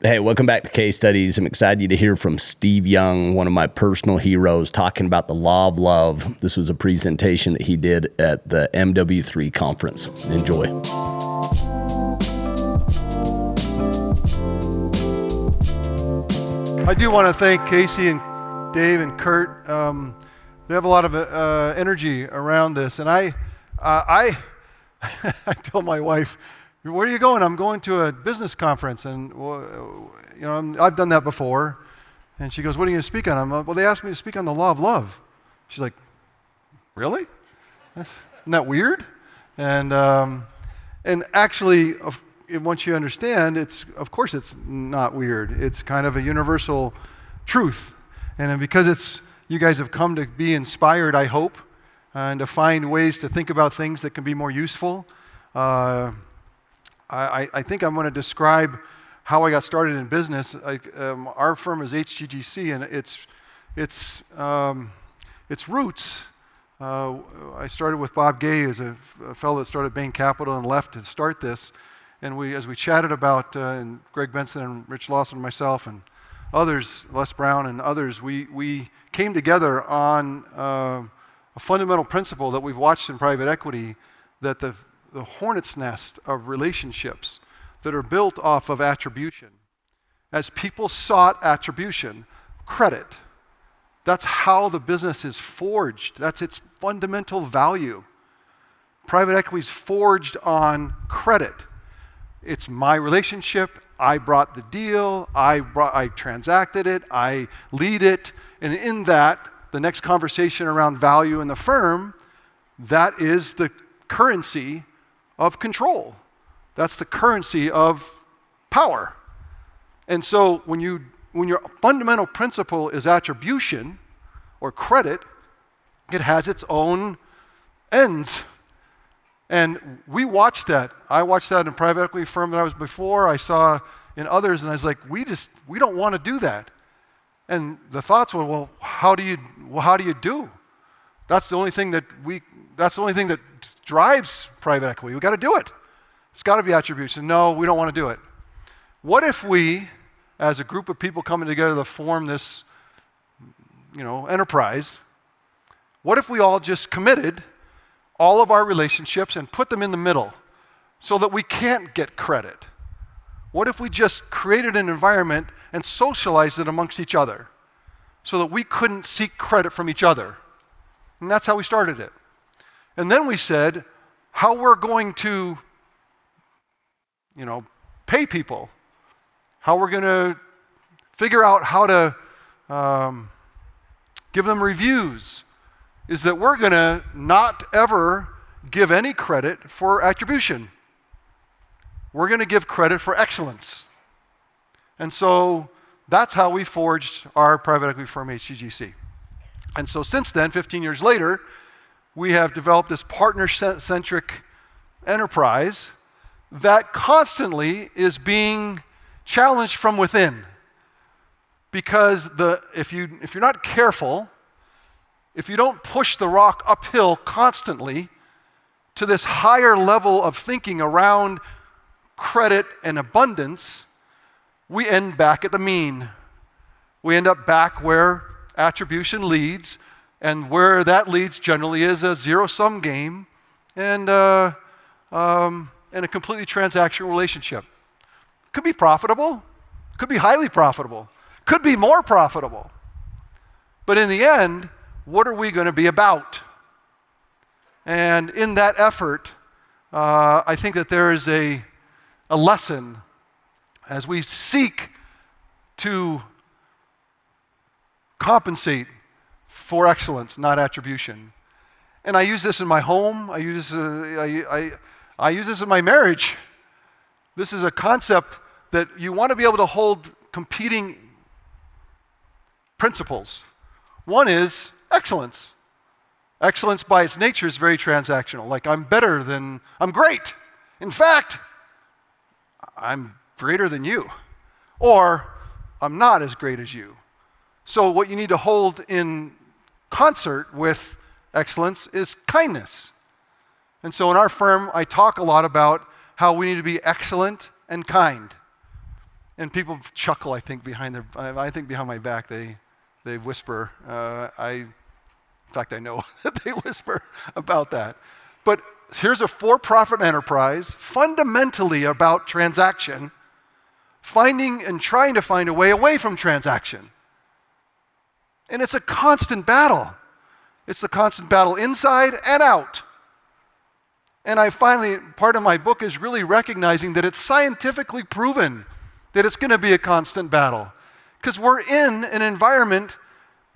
Hey, welcome back to Case Studies. I'm excited to hear from Steve Young, one of my personal heroes, talking about the law of love. This was a presentation that he did at the MW3 conference. Enjoy. I do want to thank Casey and Dave and Kurt. They have a lot of energy around this, and I told my wife, "Where are you going?" "I'm going to a business conference," and I've done that before. And she goes, "What are you going to speak on?" I'm like, "Well, they asked me to speak on the law of love." She's like, "Really? Isn't that weird?" And actually, once you understand, of course it's not weird. It's kind of a universal truth. And because you guys have come to be inspired, I hope, and to find ways to think about things that can be more useful. I think I'm going to describe how I got started in business. Our firm is HGGC, and its roots. I started with Bob Gay as a fellow that started Bain Capital and left to start this. And as we chatted about, and Greg Benson and Rich Lawson and myself and others, Les Brown and others, we came together on a fundamental principle that we've watched in private equity, that the hornet's nest of relationships that are built off of attribution. As people sought attribution, credit, that's how the business is forged. That's its fundamental value. Private equity is forged on credit. It's my relationship. I brought the deal. I transacted it. I lead it. And in that, the next conversation around value in the firm, that is the currency of control. That's the currency of power. And so when your fundamental principle is attribution or credit, it has its own ends. And we watched that. I watched that in a private equity firm that I was before. I saw in others, and I was like, we don't want to do that. And the thoughts were, well, how do you do? That's the only thing that drives private equity. We've got to do it. It's got to be attribution. No, we don't want to do it. What if we, as a group of people coming together to form this, enterprise, what if we all just committed all of our relationships and put them in the middle so that we can't get credit? What if we just created an environment and socialized it amongst each other so that we couldn't seek credit from each other? And that's how we started it. And then we said how we're going to, pay people, how we're going to figure out how to give them reviews, is that we're going to not ever give any credit for attribution. We're going to give credit for excellence. And so that's how we forged our private equity firm, HGGC. And so since then, 15 years later, we have developed this partner-centric enterprise that constantly is being challenged from within. Because if you're not careful, if you don't push the rock uphill constantly to this higher level of thinking around credit and abundance, we end back at the mean. We end up back where attribution leads, and where that leads generally is a zero-sum game and a completely transactional relationship. Could be profitable, could be highly profitable, could be more profitable. But in the end, what are we going to be about? And in that effort, I think that there is a lesson as we seek to compensate for excellence, not attribution. And I use this in my home. I use this in my marriage. This is a concept that you want to be able to hold competing principles. One is excellence. Excellence by its nature is very transactional. Like I'm great. In fact, I'm greater than you. Or I'm not as great as you. So what you need to hold in concert with excellence is kindness. And so in our firm, I talk a lot about how we need to be excellent and kind. And people chuckle, I think, behind my back they whisper. In fact, I know that they whisper about that. But here's a for-profit enterprise, fundamentally about transaction, finding and trying to find a way away from transaction. And it's a constant battle. It's a constant battle inside and out. And part of my book is really recognizing that it's scientifically proven that it's going to be a constant battle. Because we're in an environment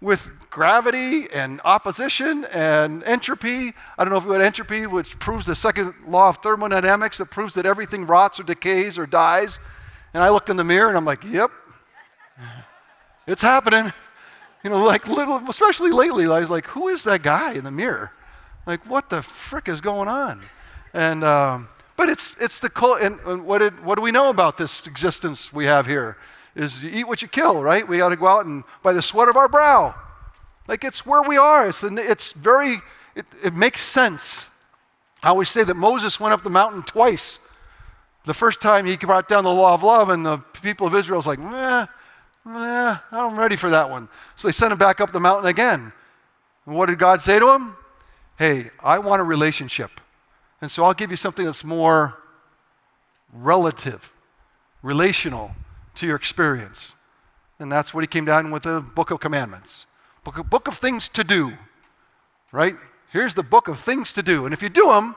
with gravity and opposition and entropy. I don't know if you had entropy, which proves the second law of thermodynamics that proves that everything rots or decays or dies. And I look in the mirror and I'm like, yep, it's happening. Especially lately, I was like, who is that guy in the mirror? Like, what the frick is going on? And but it's and what do we know about this existence we have here? Is you eat what you kill, right? We got to go out and by the sweat of our brow. Like, it's where we are. It makes sense. I always say that Moses went up the mountain twice. The first time he brought down the law of love, and the people of Israel was like, I'm ready for that one. So they sent him back up the mountain again. And what did God say to him? Hey, I want a relationship. And so I'll give you something that's more relational to your experience. And that's what he came down with the Book of Commandments. Book of things to do, right? Here's the book of things to do. And if you do them,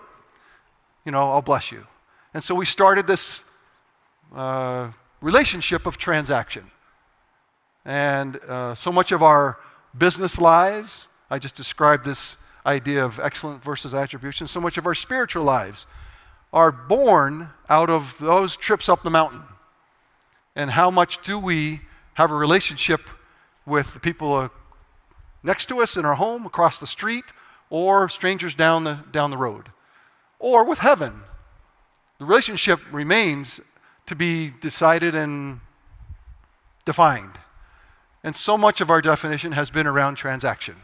I'll bless you. And so we started this relationship of transaction. And so much of our business lives, I just described this idea of excellence versus attribution, so much of our spiritual lives are born out of those trips up the mountain. And how much do we have a relationship with the people next to us in our home, across the street, or strangers down the road, or with heaven? The relationship remains to be decided and defined. And so much of our definition has been around transaction.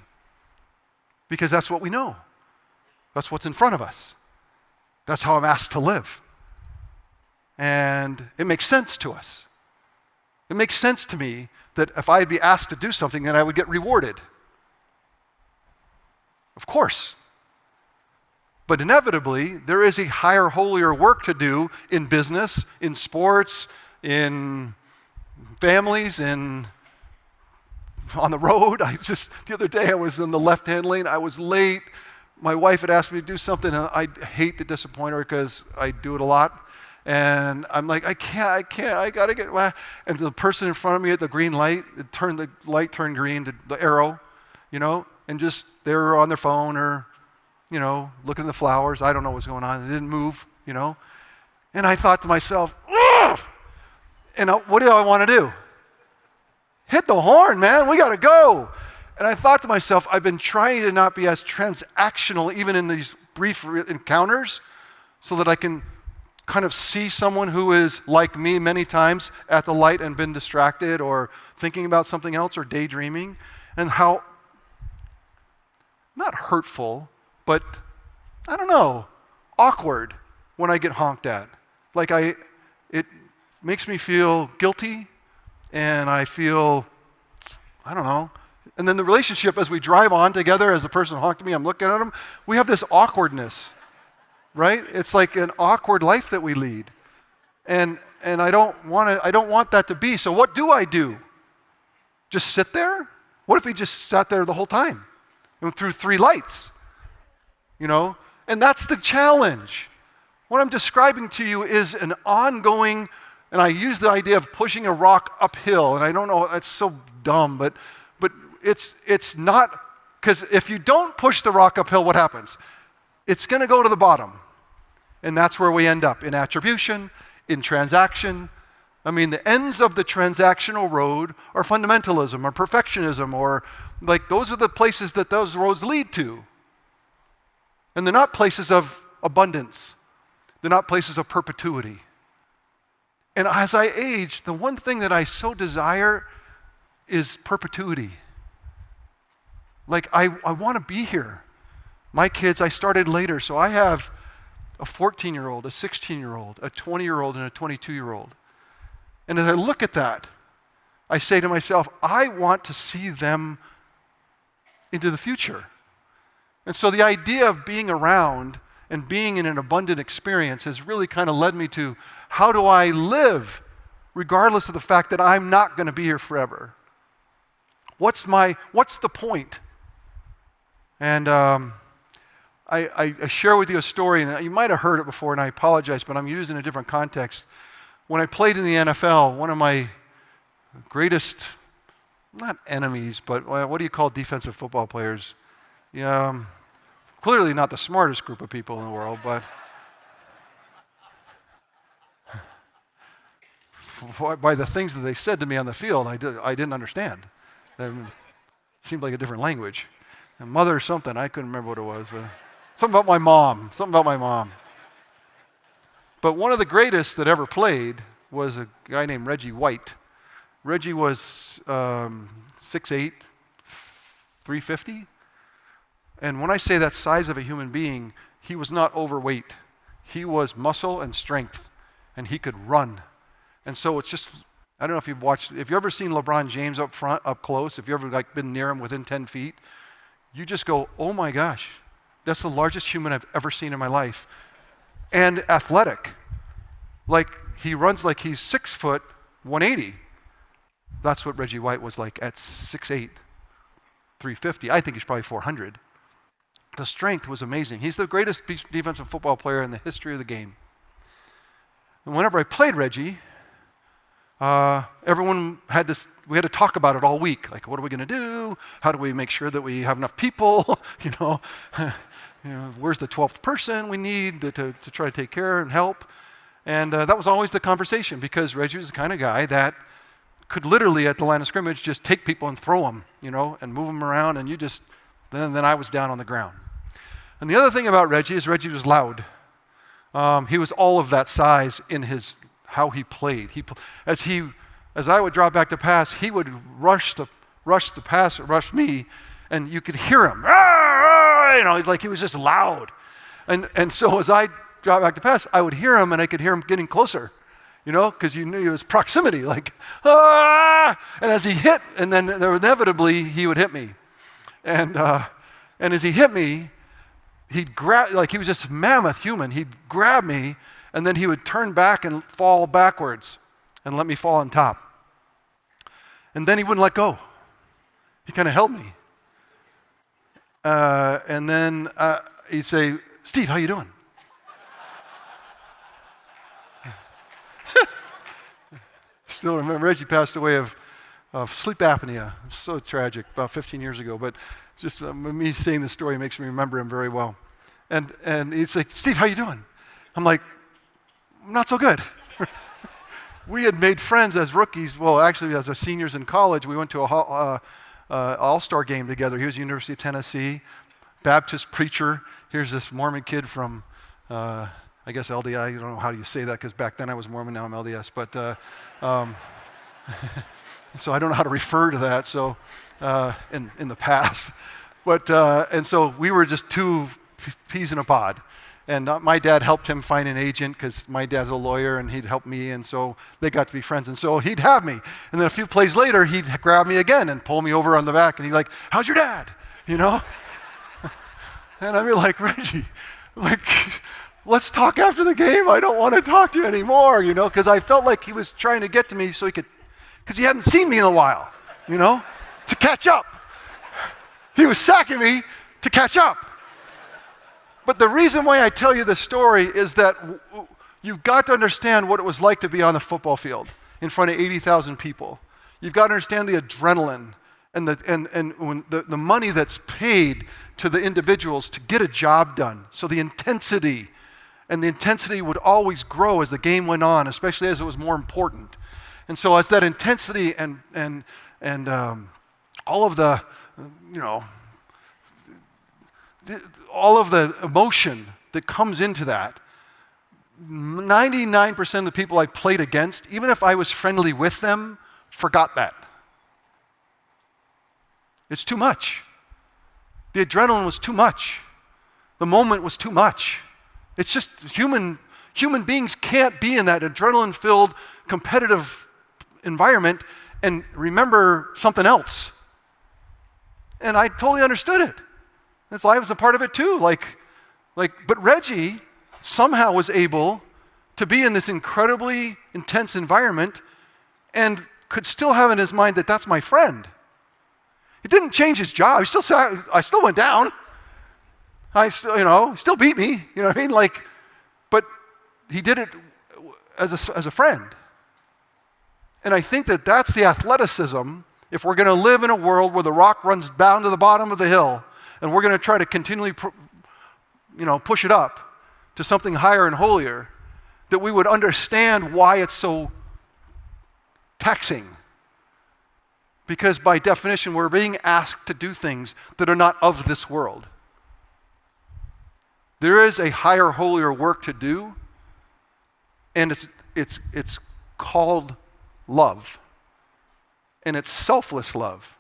Because that's what we know. That's what's in front of us. That's how I'm asked to live. And it makes sense to us. It makes sense to me that if I'd be asked to do something, then I would get rewarded. Of course. But inevitably, there is a higher, holier work to do in business, in sports, in families, on the road. The other day I was in the left-hand lane. I was late. My wife had asked me to do something, and I hate to disappoint her because I do it a lot. And I'm like, I can't, I gotta get, and the person in front of me at the green light, the light turned green, the arrow, and just, they were on their phone or, looking at the flowers. I don't know what's going on. It didn't move, And I thought to myself, ugh! And what do I want to do? Hit the horn, man, we gotta go. And I thought to myself, I've been trying to not be as transactional even in these brief encounters so that I can kind of see someone who is like me many times at the light and been distracted or thinking about something else or daydreaming, and how, not hurtful, but I don't know, awkward when I get honked at. Like it makes me feel guilty. And I feel, I don't know. And then the relationship as we drive on together, as the person honked at me, I'm looking at them, we have this awkwardness, right? It's like an awkward life that we lead. And I don't want that to be. So what do I do? Just sit there? What if we just sat there the whole time? And through three lights? And that's the challenge. What I'm describing to you is an ongoing. And I use the idea of pushing a rock uphill, and I don't know, it's so dumb, but it's not, because if you don't push the rock uphill, what happens? It's going to go to the bottom, and that's where we end up, in attribution, in transaction. I mean, the ends of the transactional road are fundamentalism or perfectionism, or like those are the places that those roads lead to. And they're not places of abundance. They're not places of perpetuity. And as I age, the one thing that I so desire is perpetuity. Like, I want to be here. My kids, I started later, so I have a 14-year-old, a 16-year-old, a 20-year-old, and a 22-year-old. And as I look at that, I say to myself, I want to see them into the future. And so the idea of being around and being in an abundant experience has really kind of led me to, how do I live regardless of the fact that I'm not going to be here forever? What's the point? And I share with you a story, and you might have heard it before, and I apologize, but I'm using a different context. When I played in the NFL, one of my greatest, not enemies, but what do you call defensive football players? Yeah, clearly not the smartest group of people in the world, but by the things that they said to me on the field, I didn't understand. It seemed like a different language. And mother or something, I couldn't remember what it was. But something about my mom. But one of the greatest that ever played was a guy named Reggie White. Reggie was 6'8", 350. And when I say that size of a human being, he was not overweight. He was muscle and strength, and he could run. And so it's just, I don't know if you've ever seen LeBron James up front, up close, if you've ever been near him within 10 feet, you just go, oh my gosh, that's the largest human I've ever seen in my life. And athletic. Like, he runs like he's 6 foot, 180. That's what Reggie White was like at 6'8", 350. I think he's probably 400. The strength was amazing. He's the greatest defensive football player in the history of the game. And whenever I played Reggie, we had to talk about it all week. Like, what are we going to do? How do we make sure that we have enough people? Where's the 12th person we need to try to take care and help? And that was always the conversation, because Reggie was the kind of guy that could literally at the line of scrimmage just take people and throw them, and move them around, and then I was down on the ground. And the other thing about Reggie is Reggie was loud. He was all of that size in how he played. As I would drop back to pass, he would rush the pass, rush me, and you could hear him. Like he was just loud. And so as I dropped back to pass, I would hear him, and I could hear him getting closer, because you knew it was proximity, like, ah! And as he hit, and then inevitably he would hit me. And as he hit me, he'd grab, like he was just a mammoth human. He'd grab me, and then he would turn back and fall backwards and let me fall on top. And then he wouldn't let go. He kind of held me. And then he'd say, Steve, how you doing? Still remember, Reggie passed away of sleep apnea. It's so tragic, about 15 years ago. But just me saying the story makes me remember him very well. And he'd say, Steve, how you doing? I'm like, not so good. We had made friends as rookies. Well, actually, as our seniors in college, we went to a all-star game together. He was University of Tennessee, Baptist preacher. Here's this Mormon kid from, I guess LDI. I don't know how you say that, because back then I was Mormon, now I'm LDS. But so I don't know how to refer to that. So in the past, but and so we were just two peas in a pod. And my dad helped him find an agent, because my dad's a lawyer, and he'd help me, and so they got to be friends. And so he'd have me. And then a few plays later, he'd grab me again and pull me over on the back, and he'd like, how's your dad? And I'd be like, Reggie, let's talk after the game. I don't want to talk to you anymore, because I felt like he was trying to get to me so he could, because he hadn't seen me in a while, to catch up. He was sacking me to catch up. But the reason why I tell you this story is that you've got to understand what it was like to be on the football field in front of 80,000 people. You've got to understand the adrenaline and the money that's paid to the individuals to get a job done. So the intensity would always grow as the game went on, especially as it was more important. And so as that intensity and all of the, all of the emotion that comes into that, 99% of the people I played against, even if I was friendly with them, forgot that. It's too much. The adrenaline was too much. The moment was too much. It's just human beings can't be in that adrenaline-filled, competitive environment and remember something else. And I totally understood it. His life was a part of it too. But Reggie somehow was able to be in this incredibly intense environment and could still have in his mind that that's my friend. It didn't change his job. I still went down. Still beat me. You know what I mean? But he did it as a friend. And I think that that's the athleticism. If we're going to live in a world where the rock runs down to the bottom of the hill, and we're going to try to continually, push it up to something higher and holier, that we would understand why it's so taxing. Because by definition, we're being asked to do things that are not of this world. There is a higher, holier work to do, and it's called love. And it's selfless love.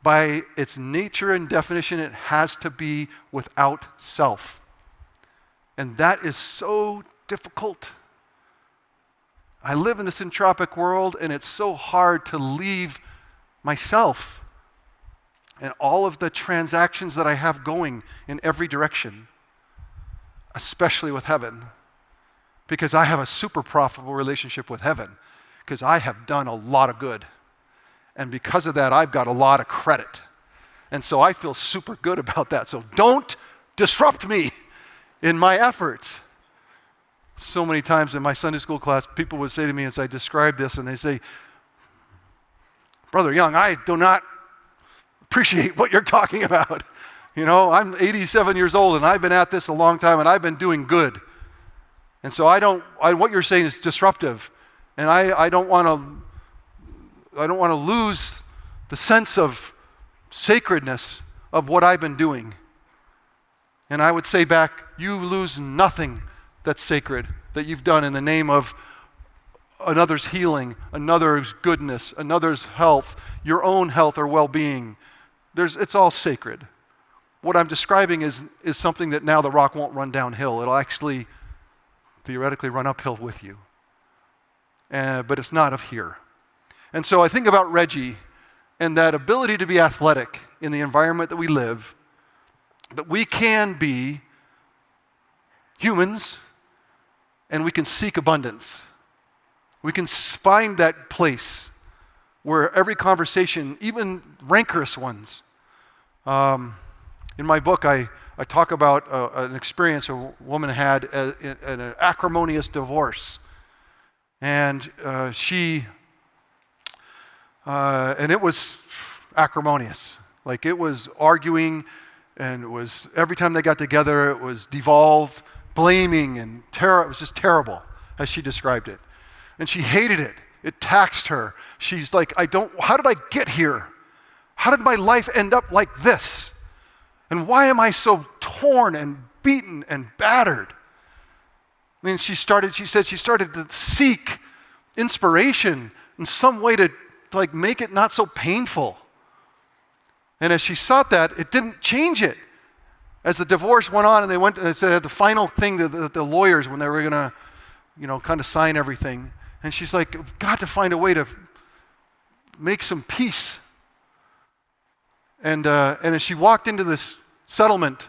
By its nature and definition, it has to be without self. And that is so difficult. I live in this entropic world, and it's so hard to leave myself and all of the transactions that I have going in every direction, especially with heaven, because I have a super profitable relationship with heaven, because I have done a lot of good. And because of that, I've got a lot of credit. And so I feel super good about that. So don't disrupt me in my efforts. So many times in my Sunday school class, people would say to me as I describe this, and they say, Brother Young, I do not appreciate what you're talking about. I'm 87 years old, and I've been at this a long time, and I've been doing good. And so what you're saying is disruptive. And I don't want to lose the sense of sacredness of what I've been doing. And I would say back, you lose nothing that's sacred that you've done in the name of another's healing, another's goodness, another's health, your own health or well-being. It's all sacred. What I'm describing is something that now the rock won't run downhill. It'll actually theoretically run uphill with you. But it's not of here. And so I think about Reggie and that ability to be athletic in the environment that we live, that we can be humans and we can seek abundance. We can find that place where every conversation, even rancorous ones. In my book, I talk about an experience a woman had in an acrimonious divorce. And and it was acrimonious. It was arguing, and it was every time they got together, it was devolved, blaming, and terror. It was just terrible, as she described it. And she hated it. It taxed her. She's like, how did I get here? How did my life end up like this? And why am I so torn and beaten and battered? I mean, she said she started to seek inspiration in some way to make it not so painful. And as she sought that, it didn't change it. As the divorce went on and they said the final thing to the lawyers when they were gonna, kind of sign everything. And she's like, we've got to find a way to make some peace. And as she walked into this settlement,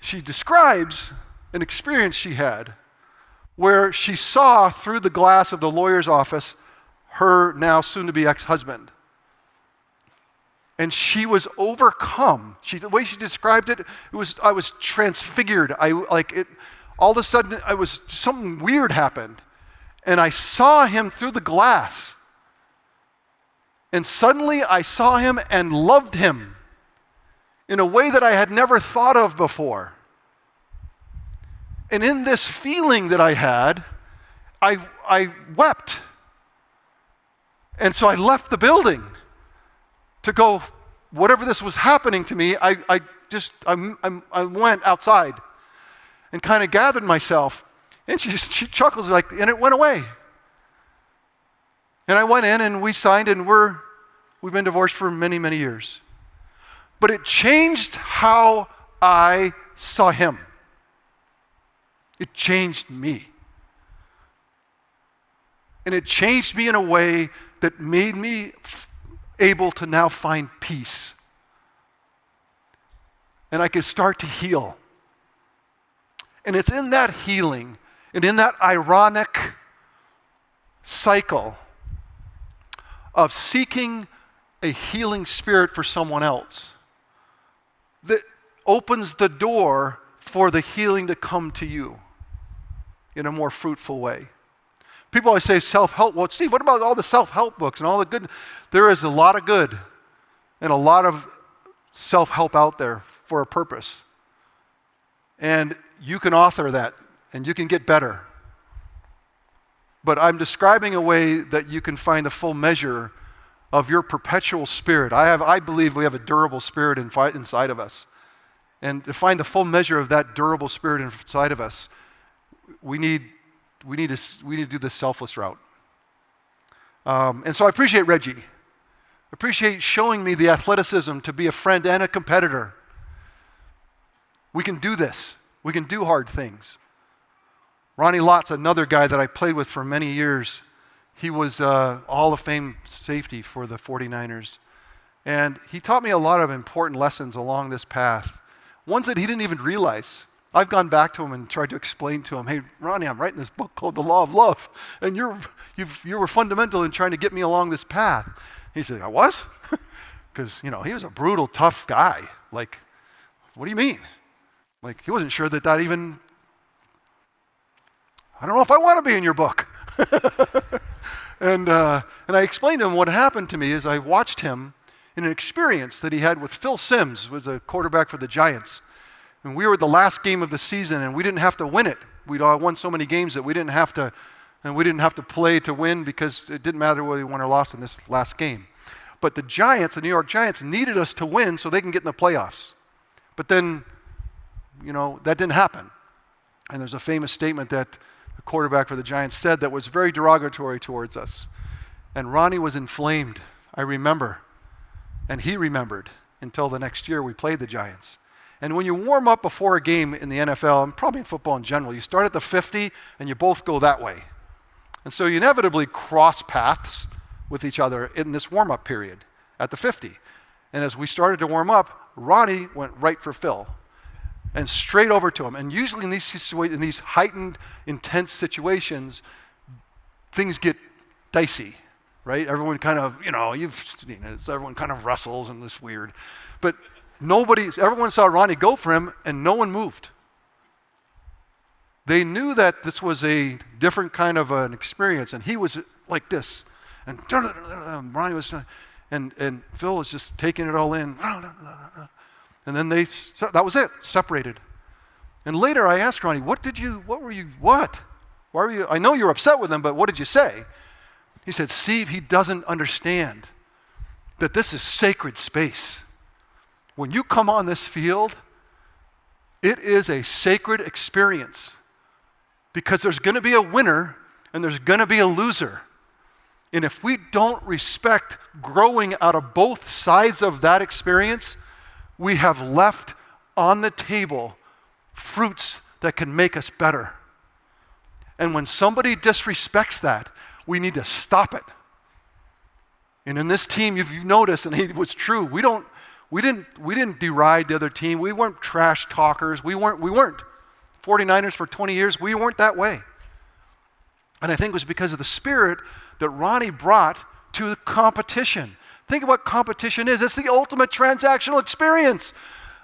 she describes an experience she had where she saw through the glass of the lawyer's office her now soon-to-be ex-husband. And she was overcome. The way she described it, I was transfigured. All of a sudden, something weird happened. And I saw him through the glass. And suddenly I saw him and loved him in a way that I had never thought of before. And in this feeling that I had, I wept. And so I left the building to go, whatever this was happening to me, I went outside and kind of gathered myself. And she chuckles and it went away. And I went in and we signed and we've been divorced for many, many years. But it changed how I saw him. It changed me. And it changed me in a way that made me able to now find peace. And I could start to heal. And it's in that healing and in that ironic cycle of seeking a healing spirit for someone else that opens the door for the healing to come to you in a more fruitful way. People always say self-help. Well, Steve, what about all the self-help books and all the good? There is a lot of good and a lot of self-help out there for a purpose. And you can author that and you can get better. But I'm describing a way that you can find the full measure of your perpetual spirit. I believe we have a durable spirit inside of us. And to find the full measure of that durable spirit inside of us, we need to do the selfless route. And so I appreciate Reggie. I appreciate showing me the athleticism to be a friend and a competitor. We can do this. We can do hard things. Ronnie Lott's another guy that I played with for many years. He was Hall of Fame safety for the 49ers. And he taught me a lot of important lessons along this path, ones that he didn't even realize. I've gone back to him and tried to explain to him, hey, Ronnie, I'm writing this book called The Law of Love, and you were fundamental in trying to get me along this path. He said, I was? Because, he was a brutal, tough guy. Like, what do you mean? Like, he wasn't sure that even, I don't know if I want to be in your book. And I explained to him what happened to me is I watched him in an experience that he had with Phil Simms, who was a quarterback for the Giants. And we were at the last game of the season, and we didn't have to win it. We'd won so many games that we didn't have to play to win because it didn't matter whether we won or lost in this last game. But the Giants, the New York Giants, needed us to win so they can get in the playoffs. But then, that didn't happen. And there's a famous statement that the quarterback for the Giants said that was very derogatory towards us. And Ronnie was inflamed, I remember. And he remembered until the next year we played the Giants. And when you warm up before a game in the NFL, and probably in football in general, you start at the 50 and you both go that way. And so you inevitably cross paths with each other in this warm-up period at the 50. And as we started to warm up, Ronnie went right for Phil and straight over to him. And usually in these heightened, intense situations, things get dicey, right? Everyone kind of, everyone kind of wrestles and it's weird. But everyone saw Ronnie go for him and no one moved. They knew that this was a different kind of an experience and he was like this. And Ronnie was, and Phil was just taking it all in. And then that was it, separated. And later I asked Ronnie, what? Why were you, I know you're upset with him, but what did you say? He said, Steve, he doesn't understand that this is sacred space. When you come on this field, it is a sacred experience because there's going to be a winner and there's going to be a loser. And if we don't respect growing out of both sides of that experience, we have left on the table fruits that can make us better. And when somebody disrespects that, we need to stop it. And in this team, you've noticed, and it was true, we didn't deride the other team. We weren't trash talkers. We weren't. 49ers for 20 years, we weren't that way. And I think it was because of the spirit that Ronnie brought to the competition. Think of what competition is. It's the ultimate transactional experience.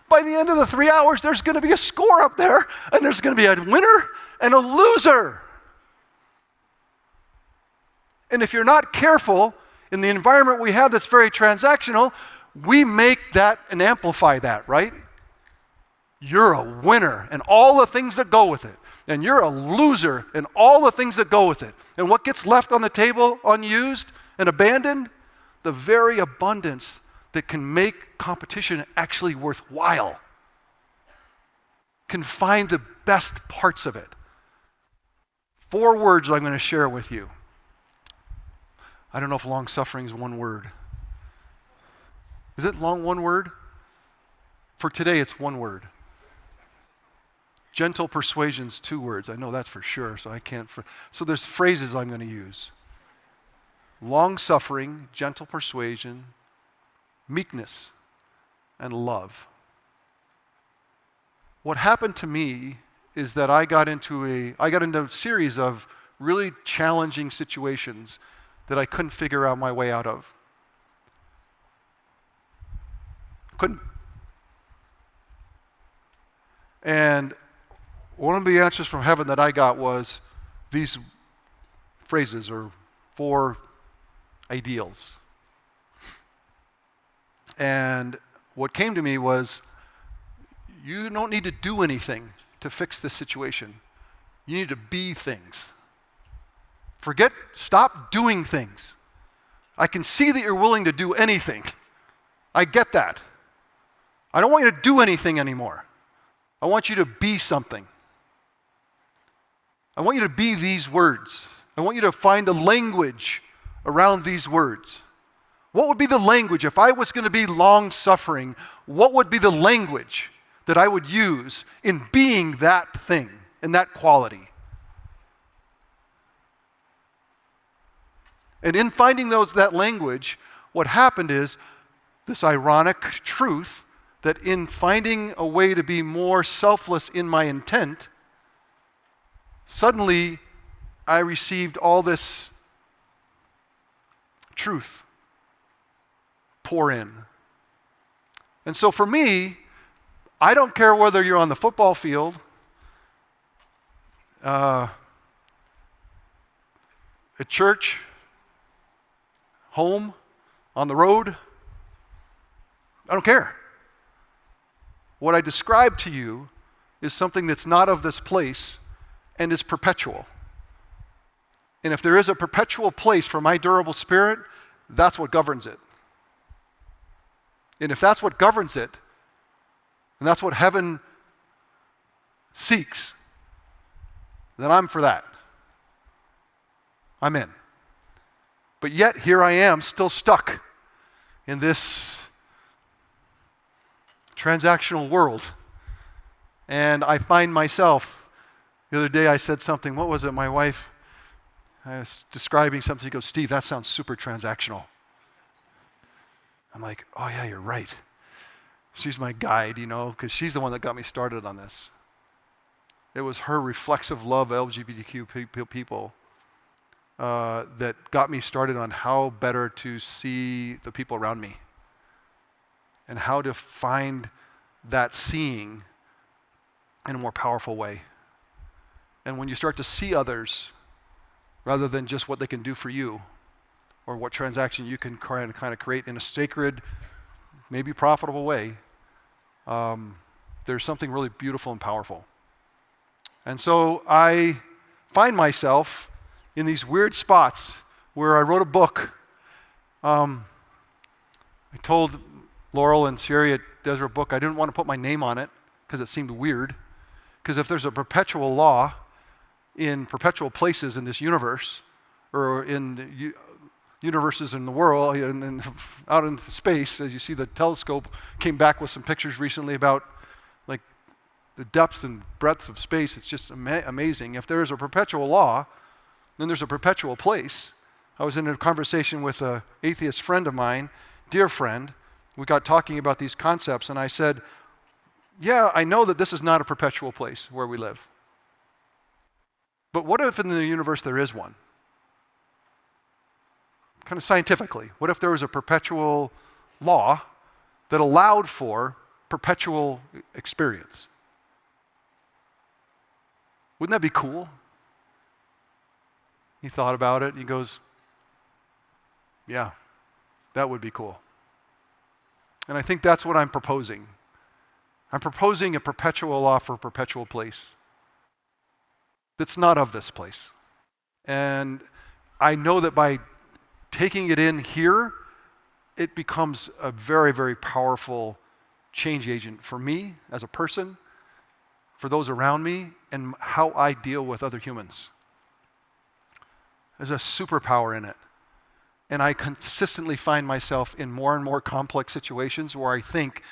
By the end of the 3 hours, there's going to be a score up there, and there's going to be a winner and a loser. And if you're not careful, in the environment we have that's very transactional, we make that and amplify that, right? You're a winner and all the things that go with it. And you're a loser and all the things that go with it. And what gets left on the table unused and abandoned? The very abundance that can make competition actually worthwhile. Can find the best parts of it. 4 words I'm going to share with you. I don't know if long-suffering is one word. Is it one word? For today, it's 1 word. Gentle persuasion's 2 words. I know that's for sure, so I can't. So there's phrases I'm going to use. long-suffering, gentle persuasion, meekness, and love. What happened to me is that I got into a series of really challenging situations that I couldn't figure out my way out of. Couldn't. And one of the answers from heaven that I got was these phrases or 4 ideals. And what came to me was, you don't need to do anything to fix this situation. You need to be things. Stop doing things. I can see that you're willing to do anything. I get that. I don't want you to do anything anymore. I want you to be something. I want you to be these words. I want you to find the language around these words. What would be the language? If I was going to be long-suffering, what would be the language that I would use in being that thing and that quality? And in finding that language, what happened is this ironic truth that in finding a way to be more selfless in my intent, suddenly I received all this truth pour in. And so for me, I don't care whether you're on the football field, at church, home, on the road. I don't care. What I describe to you is something that's not of this place and is perpetual. And if there is a perpetual place for my durable spirit, that's what governs it. And if that's what governs it, and that's what heaven seeks, then I'm for that. I'm in. But yet, here I am, still stuck in this transactional world. And I find myself, the other day I said something, what was it, my wife, I was describing something, she goes, Steve, that sounds super transactional. I'm like, oh yeah, you're right. She's my guide, because she's the one that got me started on this. It was her reflexive love of LGBTQ people that got me started on how better to see the people around me and how to find that seeing in a more powerful way. And when you start to see others rather than just what they can do for you or what transaction you can kind of create in a sacred, maybe profitable way, there's something really beautiful and powerful. And so I find myself in these weird spots where I wrote a book. I told Laurel and Sherry at Desert Book I didn't want to put my name on it because it seemed weird. Because if there's a perpetual law in perpetual places in this universe, or in the universes in the world, and out in space, as you see, the telescope came back with some pictures recently about like the depths and breadths of space. It's just amazing. If there is a perpetual law, then there's a perpetual place. I was in a conversation with an atheist friend of mine, dear friend. We got talking about these concepts, and I said, yeah, I know that this is not a perpetual place where we live. But what if in the universe there is one? Kind of scientifically, what if there was a perpetual law that allowed for perpetual experience? Wouldn't that be cool? He thought about it, and he goes, yeah, that would be cool. And I think that's what I'm proposing. I'm proposing a perpetual law for a perpetual place that's not of this place. And I know that by taking it in here, it becomes a very, very powerful change agent for me as a person, for those around me, and how I deal with other humans. There's a superpower in it. And I consistently find myself in more and more complex situations where I think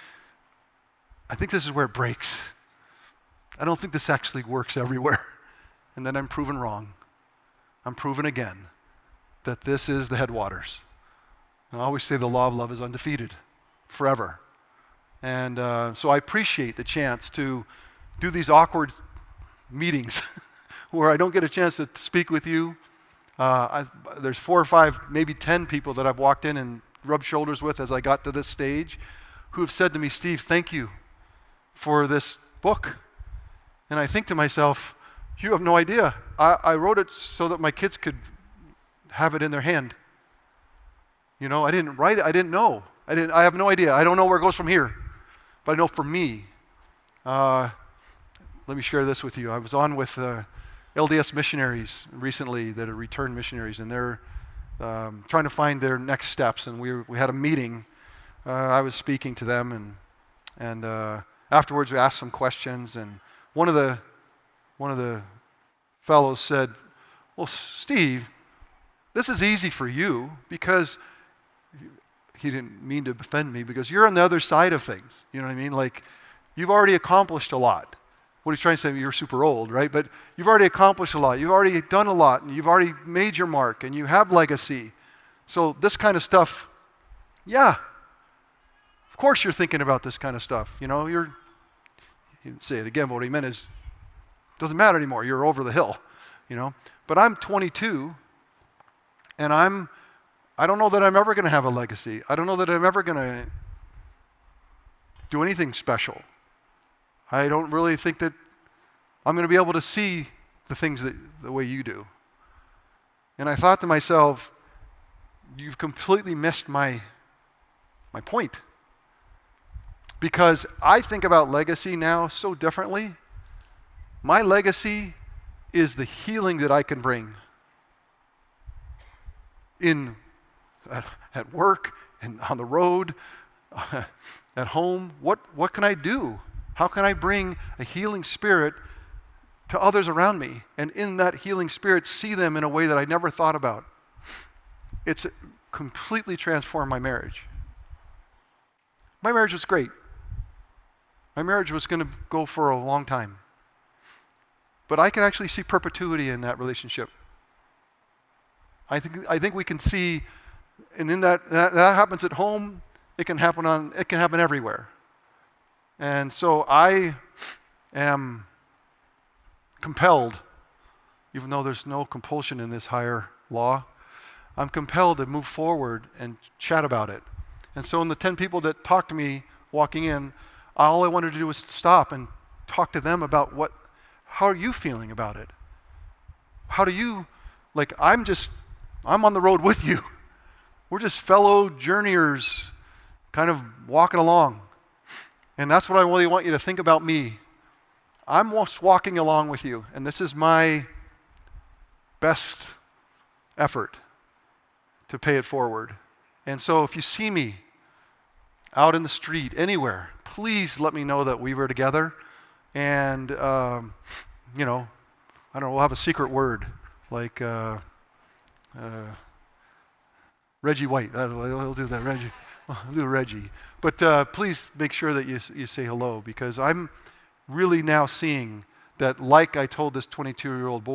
this is where it breaks. I don't think this actually works everywhere. And then I'm proven wrong. I'm proven again. that this is the headwaters. And I always say the law of love is undefeated forever. And so I appreciate the chance to do these awkward meetings where I don't get a chance to speak with you. There's 4 or 5, maybe 10 people that I've walked in and rubbed shoulders with as I got to this stage who have said to me, Steve, thank you for this book. And I think to myself, you have no idea. I wrote it so that my kids could have it in their hand. You know, I didn't write it. I didn't know. I have no idea. I don't know where it goes from here. But I know for me, let me share this with you. I was on with LDS missionaries recently that are returned missionaries, and they're trying to find their next steps. And we had a meeting. I was speaking to them, and afterwards we asked some questions. And one of the fellows said, "Well, Steve, this is easy for you because." He didn't mean to offend me because you're on the other side of things. You know what I mean? Like, you've already accomplished a lot. What he's trying to say, you're super old, right? But you've already accomplished a lot. You've already done a lot, and you've already made your mark, and you have legacy. So this kind of stuff, yeah, of course you're thinking about this kind of stuff. You know, he didn't say it again, but what he meant is, it doesn't matter anymore. You're over the hill, you know. But I'm 22, and I don't know that I'm ever going to have a legacy. I don't know that I'm ever going to do anything special. I don't really think that I'm going to be able to see the things the way you do. And I thought to myself, you've completely missed my point. Because I think about legacy now so differently. My legacy is the healing that I can bring at work and on the road, at home. What can I do? How can I bring a healing spirit to others around me, and in that healing spirit see them in a way that I never thought about? It's completely transformed my marriage. My marriage was great. My marriage was going to go for a long time. But I can actually see perpetuity in that relationship. I think we can see. And in that happens at home, it can happen everywhere. And so I am compelled, even though there's no compulsion in this higher law, I'm compelled to move forward and chat about it. And so in the 10 people that talked to me walking in, all I wanted to do was stop and talk to them about how are you feeling about it? How do you, I'm on the road with you. We're just fellow journeyers kind of walking along. And that's what I really want you to think about me. I'm just walking along with you, and this is my best effort to pay it forward. And so if you see me out in the street, anywhere, please let me know that we were together. And, I don't know, we'll have a secret word, like Reggie White. I'll do that, Reggie. I'll do Reggie. But please make sure that you say hello, because I'm really now seeing that, like I told this 22-year-old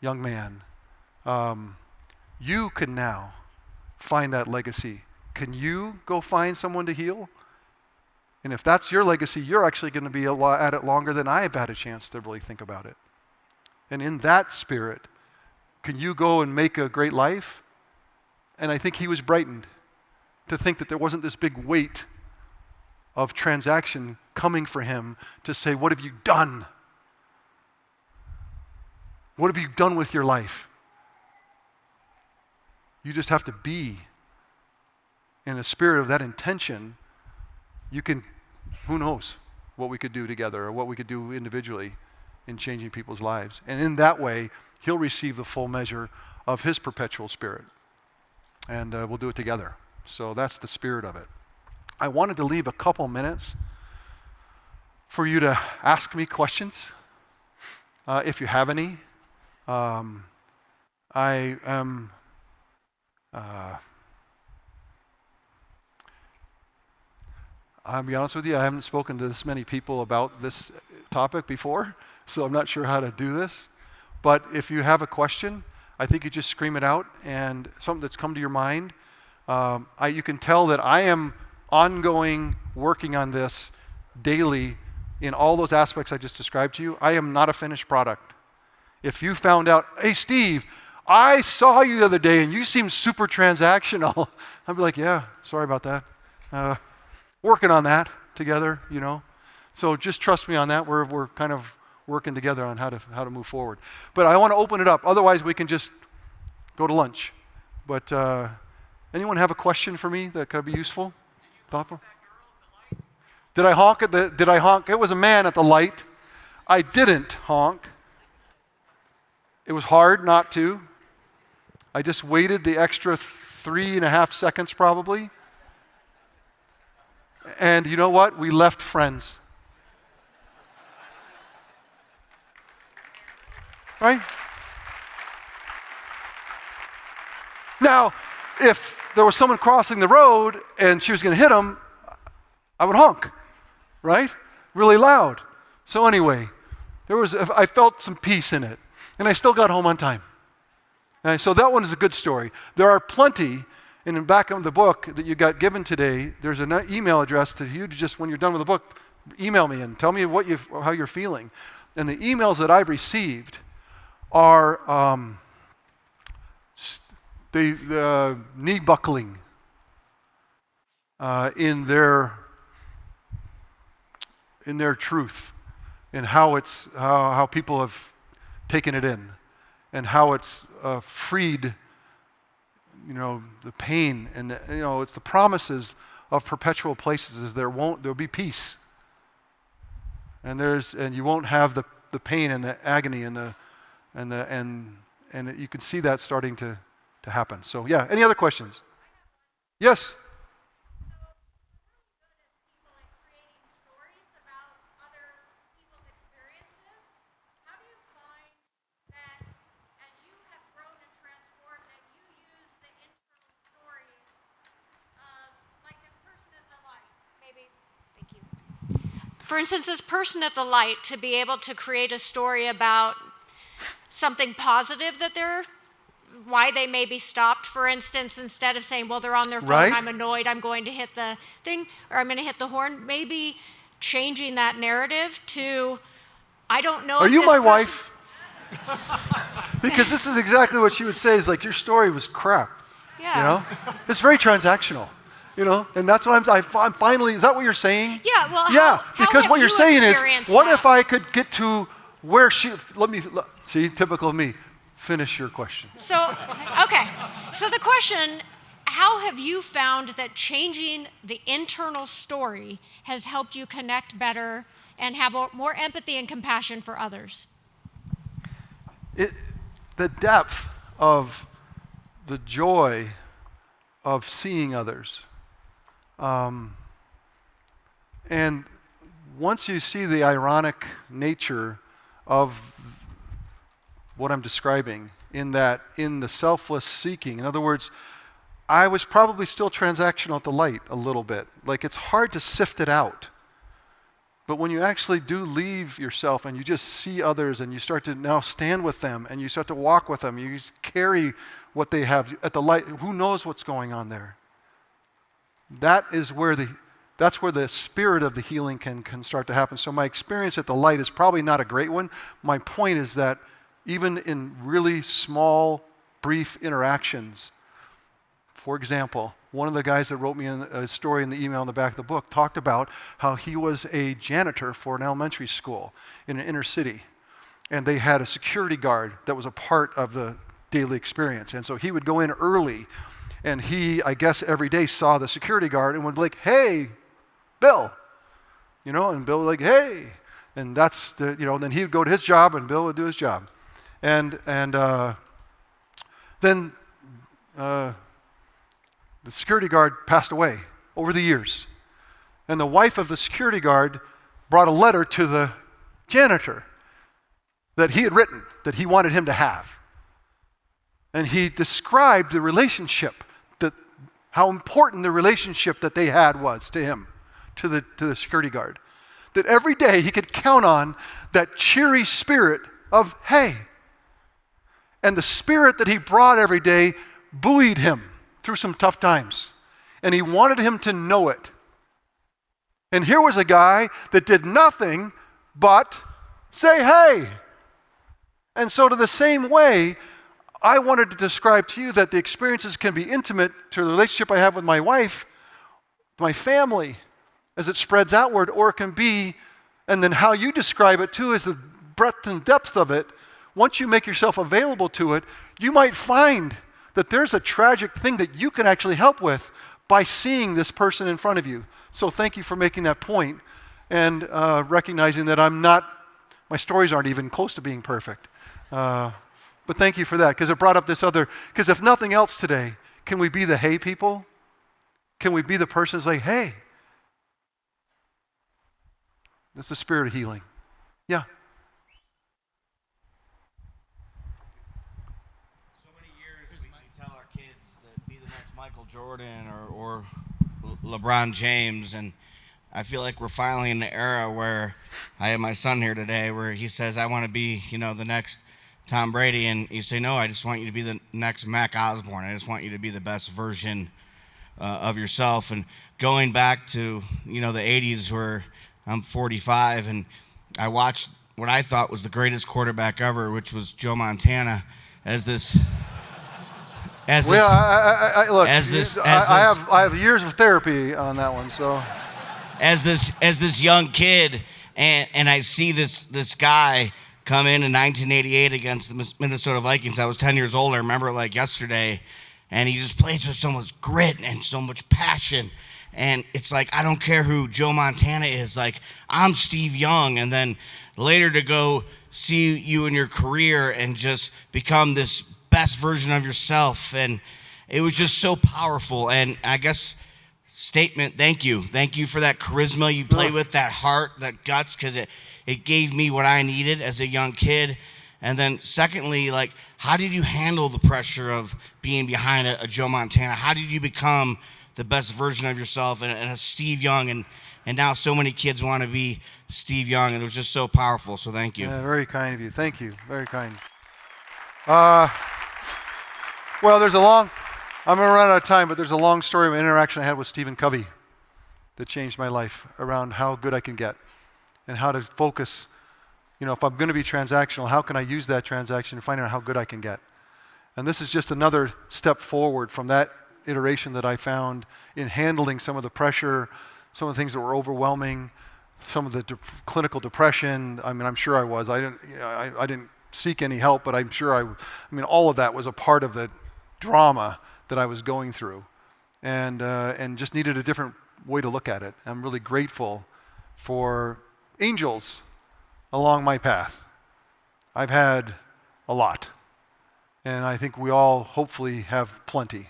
young man, you can now find that legacy. Can you go find someone to heal? And if that's your legacy, you're actually going to be at it longer than I have had a chance to really think about it. And in that spirit, can you go and make a great life? And I think he was brightened to think that there wasn't this big weight of transaction coming for him to say, what have you done? What have you done with your life? You just have to be in a spirit of that intention. You can, who knows what we could do together or what we could do individually in changing people's lives. And in that way, he'll receive the full measure of his perpetual spirit. And we'll do it together. So that's the spirit of it. I wanted to leave a couple minutes for you to ask me questions, if you have any. I'll be honest with you, I haven't spoken to this many people about this topic before, so I'm not sure how to do this. But if you have a question, I think you just scream it out, and something that's come to your mind. You can tell that I am ongoing working on this daily in all those aspects I just described to you. I am not a finished product. If you found out, hey, Steve, I saw you the other day and you seem super transactional, I'd be like, yeah, sorry about that. Working on that together, you know. So just trust me on that. We're kind of working together on how to move forward. But I want to open it up. Otherwise, we can just go to lunch. But anyone have a question for me that could be useful? Thoughtful? Did I honk did I honk? It was a man at the light. I didn't honk. It was hard not to. I just waited the extra 3.5 seconds probably. And you know what? We left friends. Right? Now, if there was someone crossing the road and she was going to hit him, I would honk, right? Really loud. So anyway, I felt some peace in it, and I still got home on time. And so that one is a good story. There are plenty in the back of the book that you got given today. There's an email address to you to just, when you're done with the book, email me and tell me how you're feeling. And the emails that I've received are the knee buckling in their truth, and how people have taken it in, and how it's freed, the pain, and it's the promises of perpetual places. Is there'll be peace, and you won't have the pain and the agony and you can see that starting to happen. So yeah, any other questions? Yes. For instance, this person at the light, to be able to create a story about something positive why they may be stopped, for instance, instead of saying, well, they're on their phone, right. I'm annoyed, I'm going to hit the thing, or I'm going to hit the horn, maybe changing that narrative to, I don't know. Are you my wife? Because this is exactly what she would say, is like, your story was crap. Yeah. It's very transactional. And that's what I'm finally, is that what you're saying? Yeah, well, because what you're saying is, what if I could get to where see, typical of me, finish your question. So the question, how have you found that changing the internal story has helped you connect better and have more empathy and compassion for others? The depth of the joy of seeing others. And once you see the ironic nature of what I'm describing, in the selfless seeking, in other words, I was probably still transactional at the light a little bit. Like, it's hard to sift it out. But when you actually do leave yourself and you just see others and you start to now stand with them and you start to walk with them, you carry what they have at the light, who knows what's going on there? That's where the spirit of the healing can start to happen. So my experience at the light is probably not a great one. My point is that even in really small, brief interactions, for example, one of the guys that wrote me a story in the email in the back of the book talked about how he was a janitor for an elementary school in an inner city. And they had a security guard that was a part of the daily experience. And so he would go in early, and he, I guess, every day saw the security guard and would be like, hey, Bill. And Bill would be like, hey. And that's then he would go to his job and Bill would do his job. And then the security guard passed away over the years. And the wife of the security guard brought a letter to the janitor that he had written, that he wanted him to have. And he described the relationship, how important the relationship that they had was to him, to the security guard. That every day he could count on that cheery spirit of, hey. And the spirit that he brought every day buoyed him through some tough times. And he wanted him to know it. And here was a guy that did nothing but say, hey. And so to the same way, I wanted to describe to you that the experiences can be intimate to the relationship I have with my wife, my family, as it spreads outward, or it can be, and then how you describe it too is the breadth and depth of it. Once you make yourself available to it, you might find that there's a tragic thing that you can actually help with by seeing this person in front of you. So thank you for making that point and recognizing that my stories aren't even close to being perfect. But thank you for that, because it brought up this other, because if nothing else today, can we be the hey people? Can we be the person who's like, hey? That's the spirit of healing. Yeah. So many years we tell our kids that be the next Michael Jordan or LeBron James, and I feel like we're finally in the era where I have my son here today where he says, I want to be, the next Tom Brady, and you say, no, I just want you to be the next Mac Osborne. I just want you to be the best version of yourself. And going back to, the 80s where I'm 45, and I watched what I thought was the greatest quarterback ever, which was Joe Montana, as this... I have years of therapy on that one, so... As this young kid, and I see this guy come in 1988 against the Minnesota Vikings. I was 10 years old. I remember it like yesterday. And he just plays with so much grit and so much passion. And it's like, I don't care who Joe Montana is. Like, I'm Steve Young. And then later to go see you in your career and just become this best version of yourself. And it was just so powerful. And I guess statement, thank you. Thank you for that charisma you play with, that heart, that guts, because it gave me what I needed as a young kid. And then secondly, like, how did you handle the pressure of being behind a Joe Montana? How did you become the best version of yourself and a Steve Young? And now so many kids want to be Steve Young, and it was just so powerful. So thank you. Yeah, very kind of you. Thank you. Very kind. Well, I'm going to run out of time, but there's a long story of an interaction I had with Stephen Covey that changed my life around how good I can get and how to focus. If I'm going to be transactional, how can I use that transaction to find out how good I can get? And this is just another step forward from that iteration that I found in handling some of the pressure, some of the things that were overwhelming, some of the clinical depression. I mean, I'm sure I was. I didn't seek any help, but I'm sure all of that was a part of the drama that I was going through, and just needed a different way to look at it. I'm really grateful for angels along my path. I've had a lot, and I think we all hopefully have plenty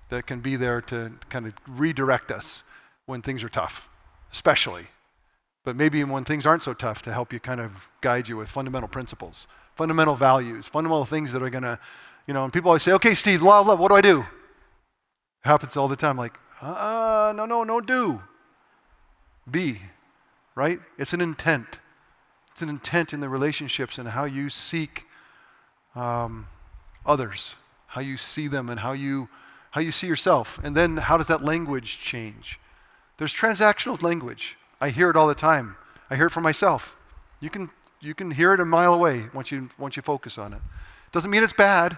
that can be there to kind of redirect us when things are tough, especially, but maybe when things aren't so tough, to help you kind of guide you with fundamental principles, fundamental values, fundamental things that are going to, and people always say, okay, Steve, law of love, what do I do? It happens all the time, like, no, do. Be, right? It's an intent. It's an intent in the relationships and how you seek others, how you see them, and how you see yourself. And then how does that language change? There's transactional language. I hear it all the time. I hear it from myself. You can hear it a mile away once you focus on it. Doesn't mean it's bad.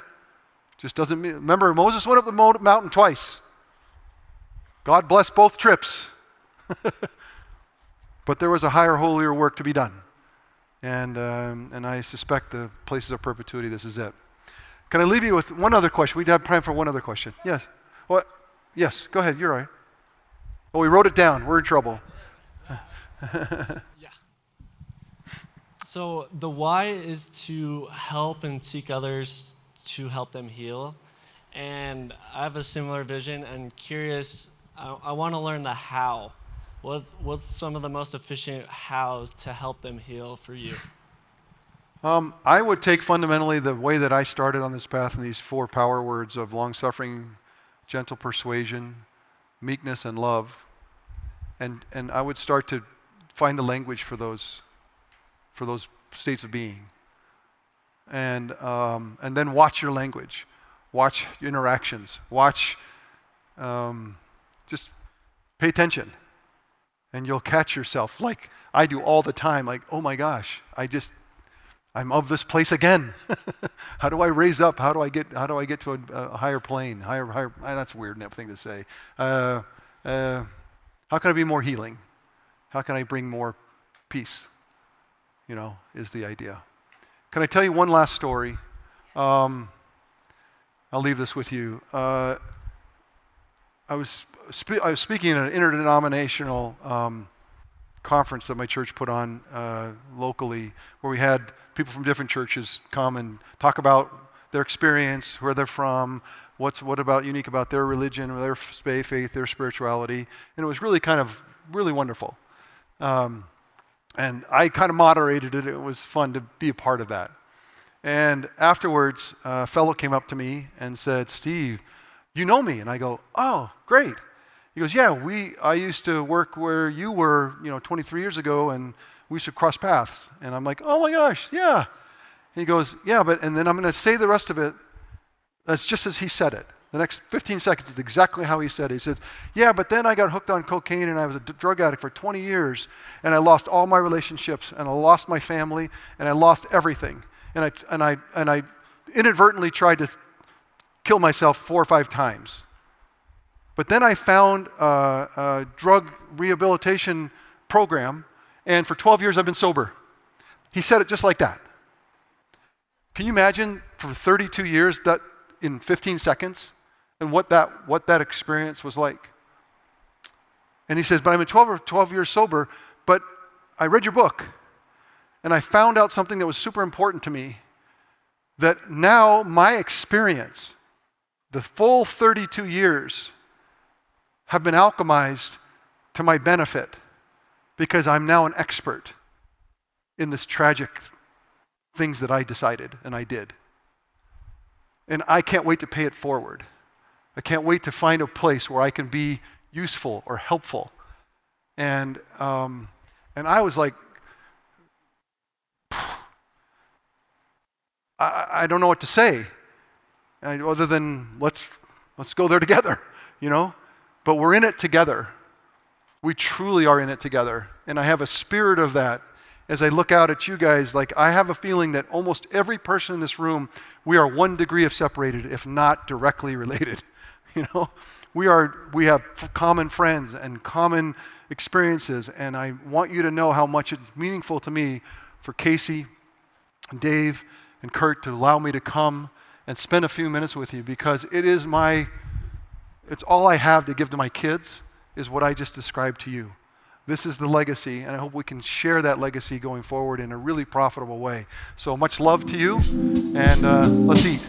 Just doesn't mean. Remember, Moses went up the mountain twice. God blessed both trips. But there was a higher, holier work to be done. And I suspect the places of perpetuity, this is it. Can I leave you with one other question? We have time for one other question. Yes. What? Yes, go ahead. You're all right. Oh, we wrote it down. We're in trouble. Yeah. So the why is to help and seek others to help them heal. And I have a similar vision and curious, I want to learn the how. What's some of the most efficient hows to help them heal for you? I would take fundamentally the way that I started on this path in these 4 power words of long-suffering, gentle persuasion, meekness, and love. And I would start to find the language for those states of being. And then watch your language, watch your interactions, watch, just pay attention. And you'll catch yourself, like I do all the time, like, oh my gosh, I'm of this place again. How do I raise up? How do I get to a higher plane? Higher. That's a weird thing to say. How can I be more healing? How can I bring more peace? Is the idea. Can I tell you one last story? I'll leave this with you. I was speaking at an interdenominational conference that my church put on locally, where we had people from different churches come and talk about their experience, where they're from, what about unique about their religion, their faith, their spirituality, and it was really really wonderful. And I kind of moderated it. It was fun to be a part of that. And afterwards, a fellow came up to me and said, "Steve, you know me?" And I go, "Oh, great." He goes, "Yeah, I used to work where you were, 23 years ago, and we used to cross paths." And I'm like, "Oh my gosh, yeah." And he goes, "Yeah, and then I'm going to say the rest of it. That's just as he said it. The next 15 seconds is exactly how he said it. He said, "Yeah, but then I got hooked on cocaine, and I was a drug addict for 20 years, and I lost all my relationships, and I lost my family, and I lost everything. And I inadvertently tried to kill myself 4 or 5 times. But then I found a drug rehabilitation program, and for 12 years I've been sober." He said it just like that. Can you imagine for 32 years that in 15 seconds and what that experience was like? And he says, "But I've been 12 years sober, but I read your book, and I found out something that was super important to me, that now my experience, the full 32 years, have been alchemized to my benefit because I'm now an expert in this tragic things that I decided and I did. And I can't wait to pay it forward. I can't wait to find a place where I can be useful or helpful." And I was like, I don't know what to say, other than let's go there together, But we're in it together. We truly are in it together. And I have a spirit of that as I look out at you guys. Like, I have a feeling that almost every person in this room, we are 1 degree of separated, if not directly related. We have common friends and common experiences, and I want you to know how much it's meaningful to me for Casey, and Dave, and Kurt to allow me to come and spend a few minutes with you, because it's all I have to give to my kids is what I just described to you. This is the legacy, and I hope we can share that legacy going forward in a really profitable way. So much love to you, and let's eat.